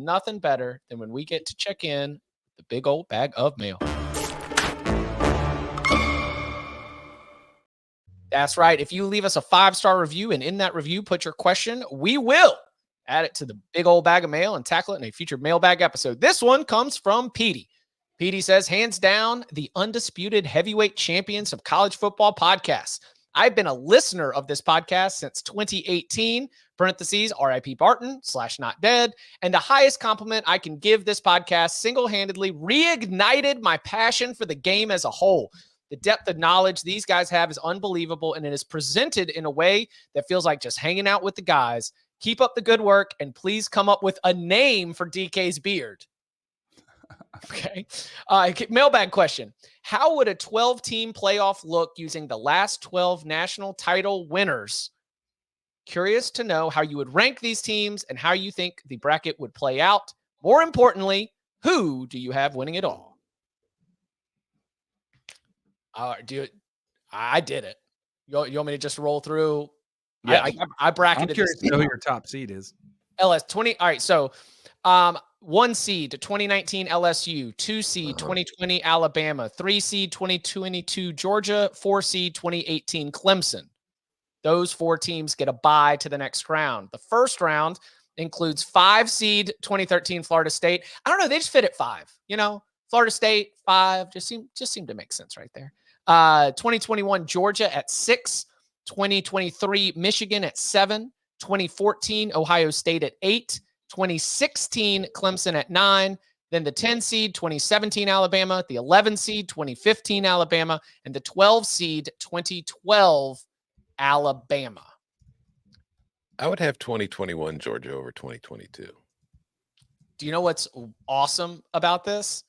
Nothing better than when we get to check in the big old bag of mail. That's right. If you leave us a 5-star review and in that review put your question, we will add it to the big old bag of mail and tackle it in a future mailbag episode. This one comes from Petey. Petey says, hands down, the undisputed heavyweight champions of college football podcasts. I've been a listener of this podcast since 2018, parentheses, RIP Barton / not dead. And the highest compliment I can give this podcast single-handedly reignited my passion for the game as a whole. The depth of knowledge these guys have is unbelievable, and it is presented in a way that feels like just hanging out with the guys. Keep up the good work, and please come up with a name for DK's beard. Okay. Mailbag question. How would a 12-team playoff look using the last 12 national title winners? Curious to know how you would rank these teams and how you think the bracket would play out. More importantly, who do you have winning it all? I did it. You want me to just roll through? Yeah. I bracketed. I'm curious to know who your top seed is. LS 20. All right. So, 1 seed 2019 LSU, 2 seed 2020 Alabama, 3 seed 2022 Georgia, 4 seed 2018 Clemson. Those 4 teams get a bye to the next round. The first round includes 5 seed 2013 Florida State. I don't know. They just fit at 5. Florida State 5 just seemed to make sense right there. 2021 Georgia at 6, 2023 Michigan at 7, 2014 Ohio State at 8, 2016 Clemson at 9, then the 10 seed 2017 Alabama, the 11 seed 2015 Alabama, and the 12 seed 2012 Alabama. I would have 2021 Georgia over 2022. Do you know what's awesome about this?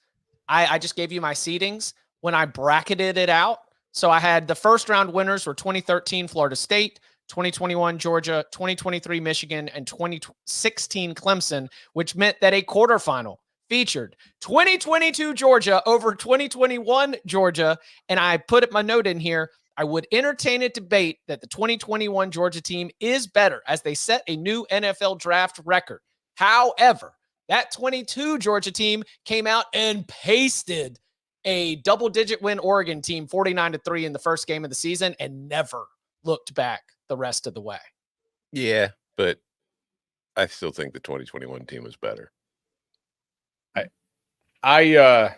I just gave you my seedings when I bracketed it out. So I had the first round winners were 2013 Florida State, 2021 Georgia, 2023 Michigan, and 2016 Clemson, which meant that a quarterfinal featured 2022 Georgia over 2021 Georgia. And I put my note in here. I would entertain a debate that the 2021 Georgia team is better as they set a new NFL draft record. However, that 22 Georgia team came out and pasted a double-digit win Oregon team 49-3 in the first game of the season and never looked back the rest of the way. Yeah, but I still think the 2021 team was better. I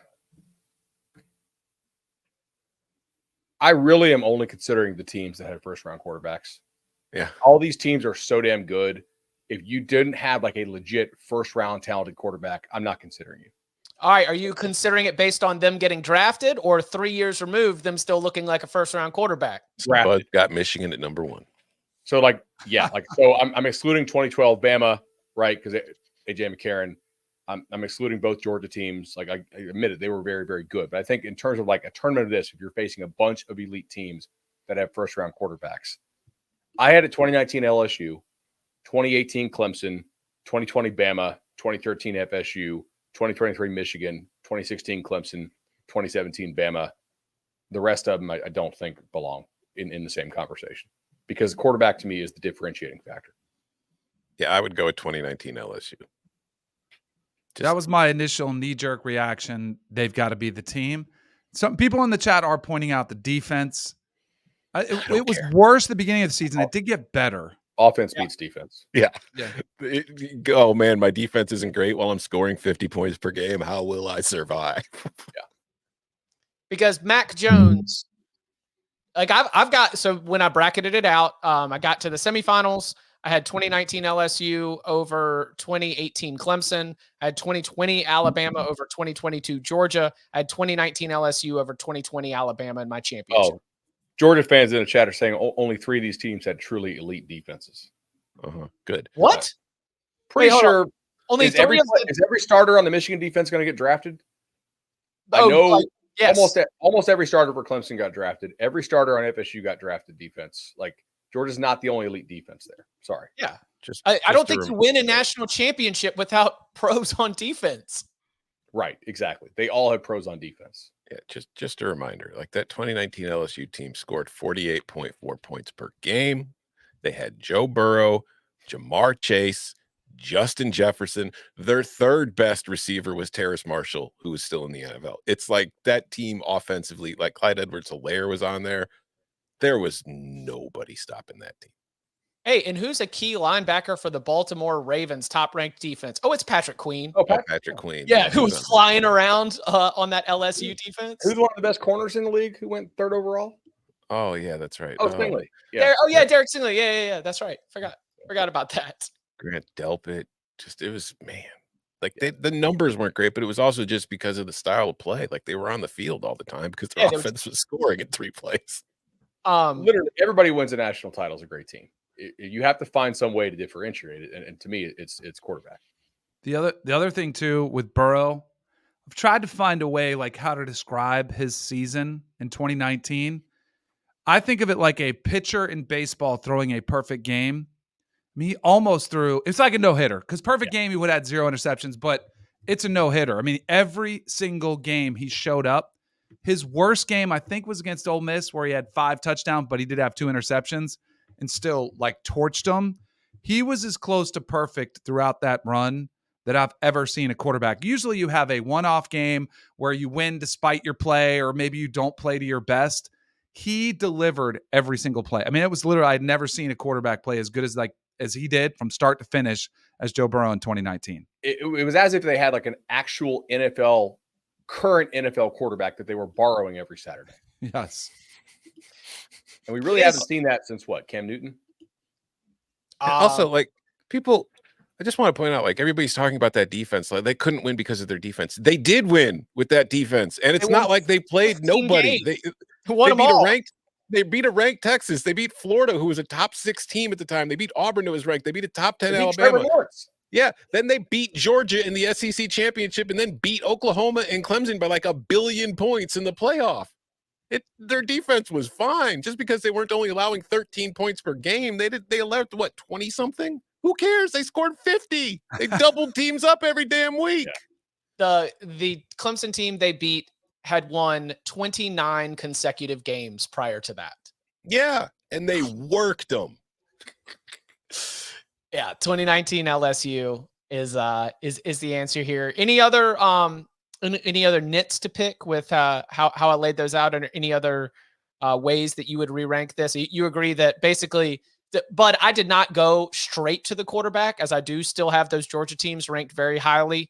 really am only considering the teams that had first-round quarterbacks. Yeah. All these teams are so damn good. If you didn't have like a legit first-round talented quarterback, I'm not considering you. All right. Are you considering it based on them getting drafted or 3 years removed, them still looking like a first-round quarterback? Bud got Michigan at number 1. So, so I'm excluding 2012 Bama, right? Because AJ McCarron. I'm excluding both Georgia teams. Like I admitted, they were very, very good. But I think in terms of like a tournament of this, if you're facing a bunch of elite teams that have first-round quarterbacks, I had a 2019 LSU, 2018 Clemson, 2020 Bama, 2013 FSU, 2023 Michigan, 2016 Clemson, 2017 Bama. The rest of them I don't think belong in the same conversation because quarterback to me is the differentiating factor. Yeah, I would go with 2019 LSU. That was my initial knee-jerk reaction. They've got to be the team. Some people in the chat are pointing out the defense. It was worse at the beginning of the season. It did get better. Offense beats defense. Yeah. Oh, man, my defense isn't great while I'm scoring 50 points per game. How will I survive? Yeah. Because Mac Jones, like I've got, so when I bracketed it out, I got to the semifinals. I had 2019 LSU over 2018 Clemson. I had 2020 Alabama over 2022 Georgia. I had 2019 LSU over 2020 Alabama in my championship. Oh, Georgia fans in the chat are saying only 3 of these teams had truly elite defenses. Good. What? Pretty sure. Only is every starter on the Michigan defense going to get drafted? I know yes. almost every starter for Clemson got drafted. Every starter on FSU got drafted defense. Like Georgia's not the only elite defense there. Sorry. Yeah. I don't think you win a national championship without pros on defense. Right. Exactly. They all have pros on defense. Yeah. Just a reminder, like that 2019 LSU team scored 48.4 points per game. They had Joe Burrow, Jamar Chase, Justin Jefferson. Their third best receiver was Terrace Marshall, who was still in the NFL. It's like that team offensively, like Clyde Edwards-Helaire was on there. There was nobody stopping that team. Hey, and who's a key linebacker for the Baltimore Ravens top-ranked defense? Oh, it's Patrick Queen. Oh, Patrick Queen. Yeah, who was flying around on that LSU defense. Who's one of the best corners in the league who went third overall? Oh, yeah, that's right. Oh, Stingley. Yeah. Derek Stingley. Yeah. That's right. Forgot about that. Grant Delpit. It was, man. Like the numbers weren't great, but it was also just because of the style of play. Like they were on the field all the time because their offense was scoring in 3 plays. Literally, everybody wins a national title is a great team. You have to find some way to differentiate it, and to me, it's quarterback. The other thing too with Burrow, I've tried to find a way like how to describe his season in 2019. I think of it like a pitcher in baseball throwing a perfect game. I mean, he almost threw. It's like a no-hitter because perfect game he would have had 0 interceptions, but it's a no-hitter. I mean, every single game he showed up. His worst game, I think, was against Ole Miss where he had 5 touchdowns, but he did have 2 interceptions and still like torched them. He was as close to perfect throughout that run that I've ever seen a quarterback. Usually you have a one-off game where you win despite your play or maybe you don't play to your best. He delivered every single play. I mean, it was literally, I'd never seen a quarterback play as good as he did from start to finish as Joe Burrow in 2019. It was as if they had like an actual current NFL quarterback that they were borrowing every Saturday. Yes. And we really haven't seen that since what? Cam Newton? Also, like people, I just want to point out, like everybody's talking about that defense. Like they couldn't win because of their defense. They did win with that defense. And it's not like they played nobody. They beat a ranked Texas. They beat Florida, who was a top 6 team at the time. They beat Auburn, who was ranked. They beat a top 10 Alabama. Yeah. Then they beat Georgia in the SEC championship and then beat Oklahoma and Clemson by like 1 billion points in the playoff. Their defense was fine just because they weren't only allowing 13 points per game. They allowed what, 20 something? Who cares? They scored 50. They doubled teams up every damn week. Yeah. The Clemson team they beat had won 29 consecutive games prior to that. Yeah, and they worked them. Yeah, 2019 LSU is the answer here. Any other nits to pick with how I laid those out, and any other ways that you would re-rank this? You agree that basically, but I did not go straight to the quarterback, as I do still have those Georgia teams ranked very highly,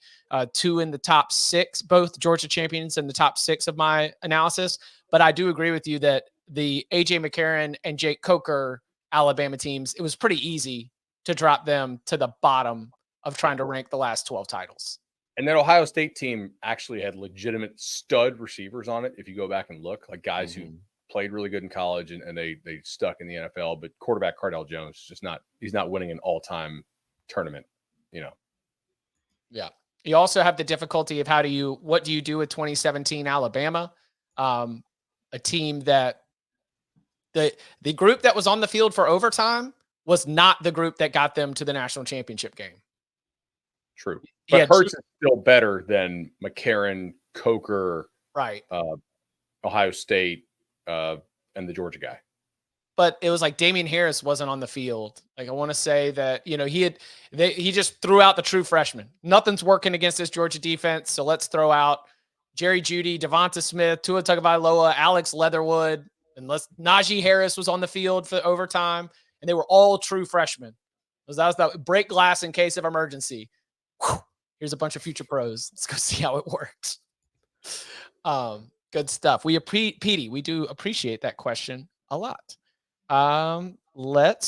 2 in the top 6, both Georgia champions in the top 6 of my analysis. But I do agree with you that the A.J. McCarron and Jake Coker Alabama teams, it was pretty easy to drop them to the bottom of trying to rank the last 12 titles. And that Ohio State team actually had legitimate stud receivers on it. If you go back and look, like guys who played really good in college and they stuck in the NFL, but quarterback Cardale Jones is just he's not winning an all-time tournament, Yeah. You also have the difficulty of what do you do with 2017 Alabama? A team that the group that was on the field for overtime was not the group that got them to the national championship game. True. But Hurts is still better than McCarron, Coker, right? Ohio State, and the Georgia guy. But it was like Damian Harris wasn't on the field. Like I want to say that, he just threw out the true freshman. Nothing's working against this Georgia defense. So let's throw out Jerry Jeudy, Devonta Smith, Tua Tagovailoa, Alex Leatherwood, and Najee Harris was on the field for overtime, and they were all true freshmen. That was the break glass in case of emergency. Whew, here's a bunch of future pros. Let's go see how it works. Good stuff. Petey, we do appreciate that question a lot. Let's